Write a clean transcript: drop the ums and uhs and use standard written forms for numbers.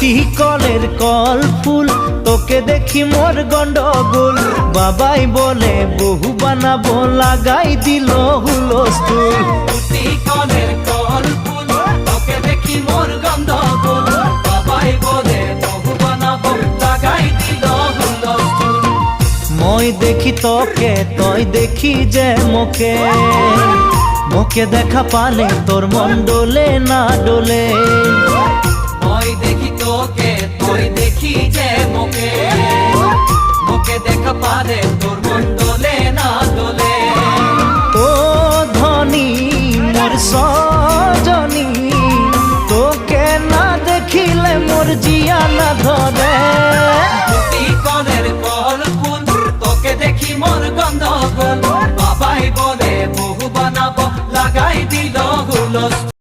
তুই কলের কল ফুল, তোকে দেখি মোর গন্ডগোল। বাবাই বলে বহু বানাবো, লাগাই দিল হুলস্থুল। তুই কলের কল ফুল, তোকে দেখি মোর গন্ডগোল। বাবাই বলে বহু বানাবো, লাগাই দিল হুলস্থুল। মই দেখি তোকে, তই দেখি যে মোকে, মোকে দেখা পালে তোর মন ডোলে না ডোলে। মই দেখি তোকে, তুই দেখি যে মোকে, মোকে দেখা পালে তোর মন দোলে না দোলে। ও ধনী মোর